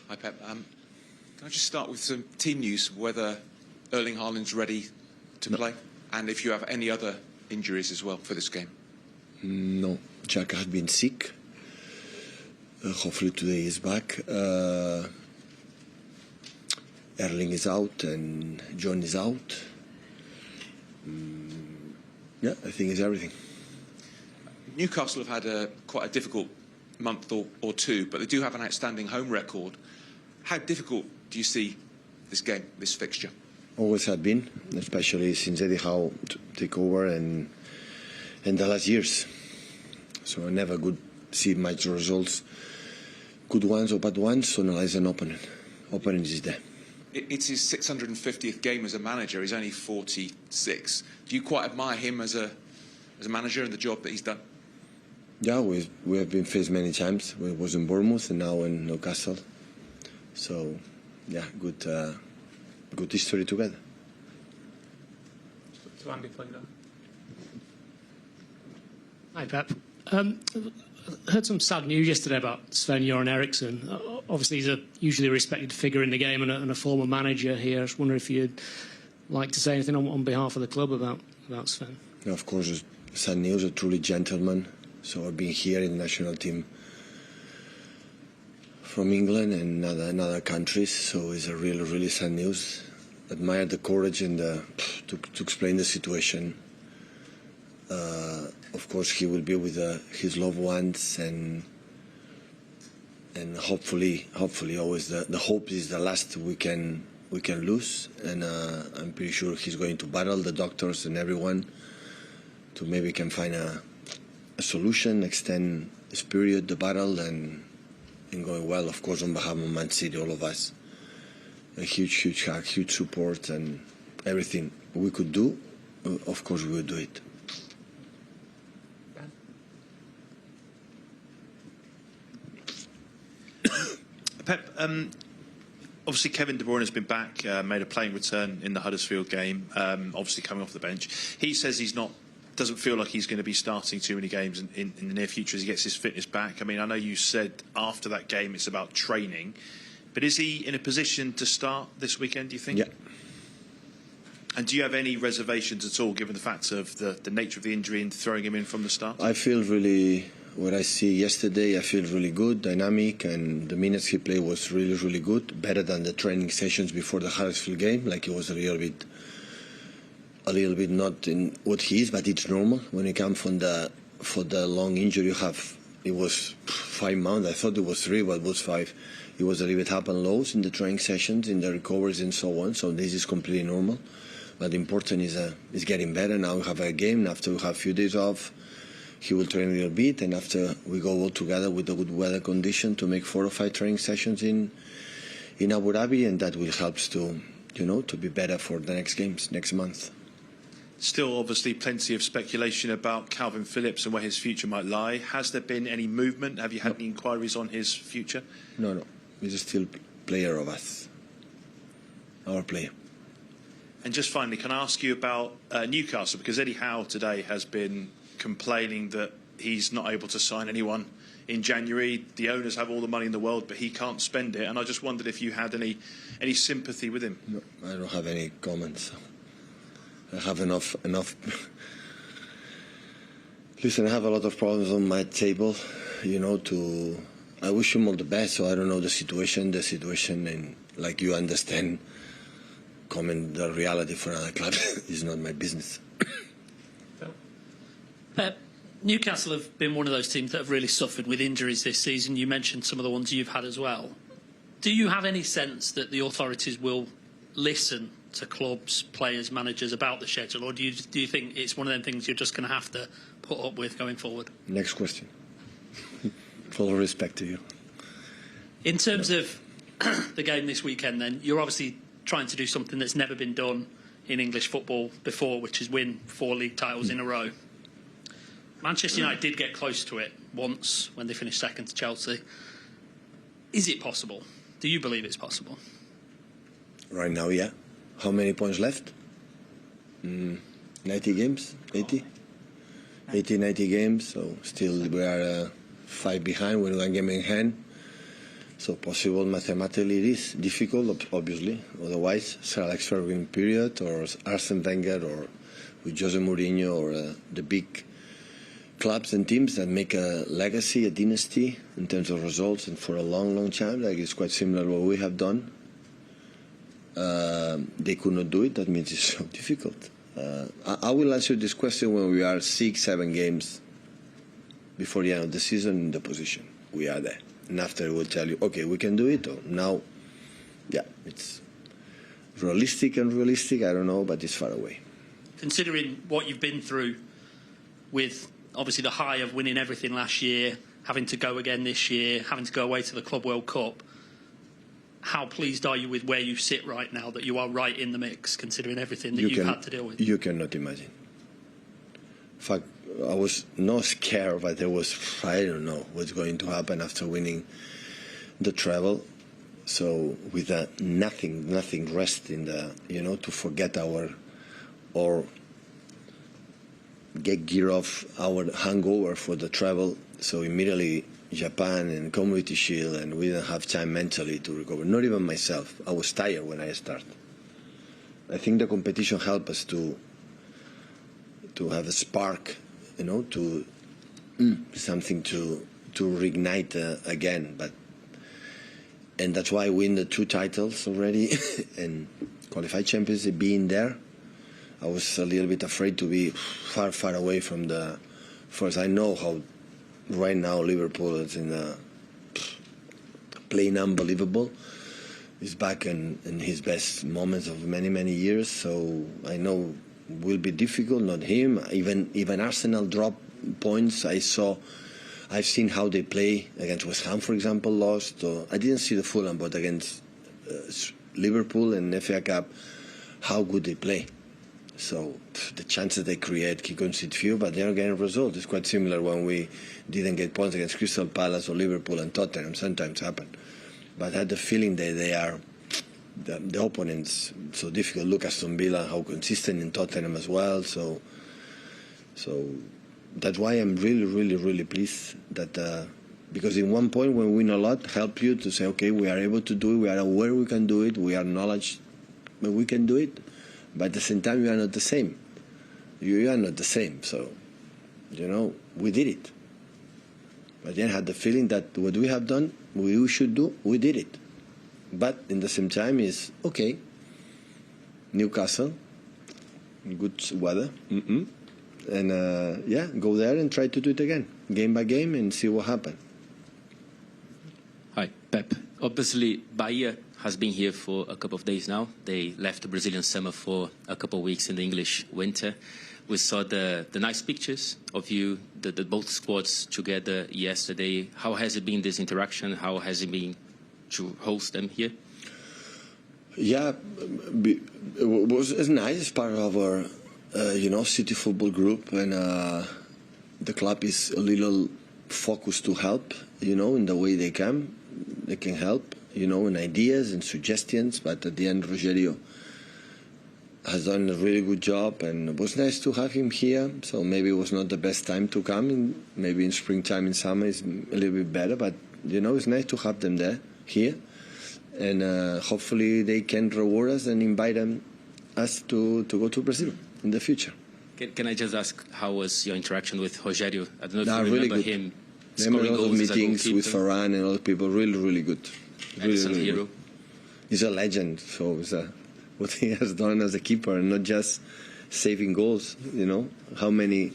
Hi, Pep. Can I just start with some team news, whether Erling Haaland's ready to play, and if you have any other injuries as well for this game? No, Jack had been sick. Hopefully today he's back. Erling is out and John is out. Yeah, I think it's everything. Newcastle have had quite a difficult month or two, but they do have an outstanding home record. How difficult do you see this game, this fixture? Always had been, especially since Eddie Howe took over and the last years. So I never could see much results, good ones or bad ones, so analyze an opponent. Opponent is there. It's his 650th game as a manager. He's only 46. Do you quite admire him as a manager and the job that he's done? Yeah, we have been faced many times. We was in Bournemouth and now in Newcastle. So, yeah, good history together. To Andy, please. Hi, Pep. Heard some sad news yesterday about Sven-Göran Eriksson. Obviously, he's a usually respected figure in the game and a former manager here. I just wonder if you'd like to say anything on behalf of the club about Sven. Yeah, of course, it's sad news. A truly gentleman. So I've been here in the national team from England and other countries. So it's a really sad news. Admire the courage and to explain the situation. Of course, he will be with his loved ones, and hopefully, always the hope is the last we can lose. And I'm pretty sure he's going to battle the doctors and everyone to maybe can find a solution, extend this period, the battle, and going well. Of course, on behalf of Man City, all of us, a huge hug, huge support, and everything we could do. Of course, we would do it. Pep, obviously Kevin De Bruyne has been back, made a playing return in the Huddersfield game, obviously coming off the bench. He says doesn't feel like he's going to be starting too many games in the near future as he gets his fitness back. I mean, I know you said after that game it's about training, but is he in a position to start this weekend, do you think? Yeah. And do you have any reservations at all, given the fact of the nature of the injury and throwing him in from the start? I feel really, what I see yesterday, I feel really good, dynamic, and the minutes he played was really good, better than the training sessions before the Huddersfield game. Like it was a little bit not in what he is, but it's normal when you come for the long injury you have. It was 5 months. I thought it was 3, but it was 5. It was a little bit up and lows in the training sessions, in the recoveries, and so on. So this is completely normal. But the important is getting better. Now we have a game. After we have a few days off, he will train a little bit, and after we go all together with the good weather condition to make 4 or 5 training sessions in Abu Dhabi, and that will help to be better for the next games next month. Still, obviously, plenty of speculation about Calvin Phillips and where his future might lie. Has there been any movement? Have you had any inquiries on his future? No. He's still player of us. Our player. And just finally, can I ask you about Newcastle? Because Eddie Howe today has been complaining that he's not able to sign anyone in January. The owners have all the money in the world, but he can't spend it. And I just wondered if you had any sympathy with him. No, I don't have any comments. I have enough. Listen, I have a lot of problems on my table, I wish him all the best, so I don't know the situation, and like you understand, comment the reality for another club is not my business. Pep, Newcastle have been one of those teams that have really suffered with injuries this season. You mentioned some of the ones you've had as well. Do you have any sense that the authorities will listen to clubs, players, managers about the schedule, or do you think it's one of them things you're just going to have to put up with going forward? Next question. Full respect to you. In terms of the game this weekend, then, you're obviously trying to do something that's never been done in English football before, which is win 4 league titles in a row. Manchester United did get close to it once when they finished second to Chelsea. Is it possible? Do you believe it's possible? Right now, yeah. How many points left? 90 games? 80? 80, 90 games. So still we are 5 behind with 1 game in hand. So possible mathematically it is difficult, obviously. Otherwise, Sir Alex Ferguson period, or Arsene Wenger, or with Jose Mourinho, or the big clubs and teams that make a legacy, a dynasty in terms of results, and for a long, long time, like it's quite similar to what we have done. They could not do it. That means it's so difficult. I will answer this question when we are 6-7 games before the end of the season in the position we are there. And after we'll tell you, okay, we can do it. Or now, yeah, it's realistic and unrealistic, I don't know, but it's far away. Considering what you've been through with obviously the high of winning everything last year, having to go again this year, having to go away to the Club World Cup, how pleased are you with where you sit right now, that you are right in the mix, considering everything that you've had to deal with? You cannot imagine. In fact, I was not scared, but there was, I don't know what's going to happen after winning the treble. So with that, nothing rest in the, to forget or get gear off our hangover for the treble. So immediately Japan and Community Shield, and we didn't have time mentally to recover. Not even myself. I was tired when I started. I think the competition helped us to have a spark, to something to reignite again. And that's why I win the 2 titles already and qualified champions being there. I was a little bit afraid to be far, far away from the first. I know how right now Liverpool is in the playing unbelievable. He's back in his best moments of many, many years. So I know it will be difficult, not him. Even Arsenal drop points. I've seen how they play against West Ham, for example, lost. I didn't see the Fulham, but against Liverpool and FA Cup, how good they play. So the chances they create, he concede few, but they are getting results. It's quite similar when we didn't get points against Crystal Palace or Liverpool and Tottenham. Sometimes happen. But I had the feeling that they are, the opponents, so difficult. Look at Aston Villa, how consistent in Tottenham as well. So that's why I'm really, really, really pleased that, because in one point when we win a lot, help you to say, okay, we are able to do it, we are aware we can do it, we are knowledge, but we can do it. But at the same time, you are not the same. You are not the same. So, we did it. But then I had the feeling that what we have done, we should do, we did it. But in the same time is, okay, Newcastle, good weather, and go there and try to do it again, game by game, and see what happens. Hi, Pep. Obviously, Bahia has been here for a couple of days now. They left the Brazilian summer for a couple of weeks in the English winter. We saw the nice pictures of you, the both squads together yesterday. How has it been, this interaction? How has it been to host them here? Yeah, it's nice. It's part of our, city football group, and the club is a little focused to help, in the way they can help. In ideas and suggestions, but at the end, Rogerio has done a really good job, and it was nice to have him here. So maybe it was not the best time to come. Maybe in springtime, in summer, is a little bit better. But it's nice to have them here, and hopefully they can reward us and invite us to go to Brazil in the future. Can I just ask, how was your interaction with Rogerio? I don't know if you really remember good. him. There were a lot of meetings with Varane and other people. Really, really good. Really hero. Good. He's a legend. So what he has done as a keeper, and not just saving goals. How many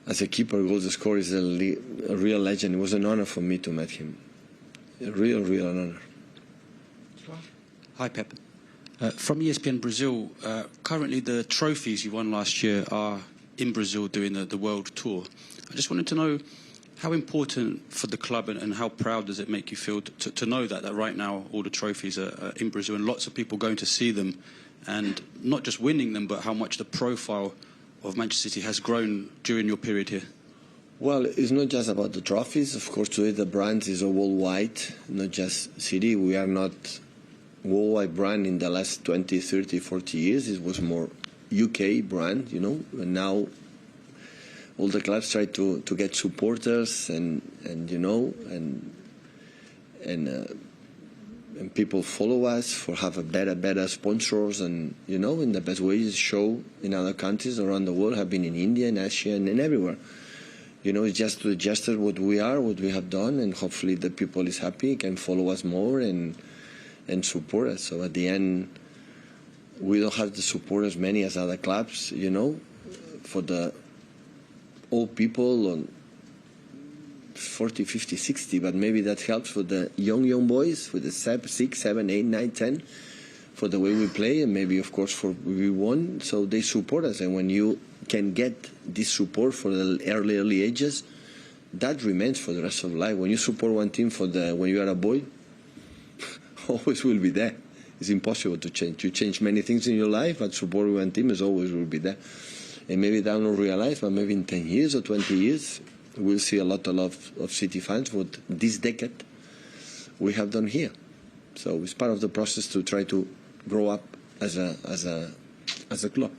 as a keeper goals scored is a real legend. It was an honor for me to meet him. A real honor. Hi, Pep. From ESPN Brazil, currently the trophies you won last year are in Brazil doing the world tour. I just wanted to know, how important for the club and how proud does it make you feel to know that right now all the trophies are in Brazil and lots of people going to see them, and not just winning them, but how much the profile of Manchester City has grown during your period here? Well, it's not just about the trophies. Of course, today the brand is a worldwide, not just City. We are not worldwide brand in the last 20, 30, 40 years. It was more UK brand, and now all the clubs try to get supporters and and people follow us for have a better sponsors, and you know, in the best ways show in other countries around the world, have been in India, in Asia, and everywhere. You know, it's just to adjust what we are, what we have done, and hopefully the people is happy, can follow us more and support us. So at the end, we don't have the support as many as other clubs, you know, for the old people on 40, 50, 60, but maybe that helps for the young boys, for the 6, 7, 8, 9, 10, for the way we play, and maybe, of course, for we won. So they support us, and when you can get this support for the early ages, that remains for the rest of life. When you support one team when you are a boy, always will be there. It's impossible to change. You change many things in your life, but supporting one team is always will be there. And maybe they don't realize, but maybe in 10 years or 20 years, we'll see a lot of City fans what this decade we have done here. So it's part of the process to try to grow up as a club.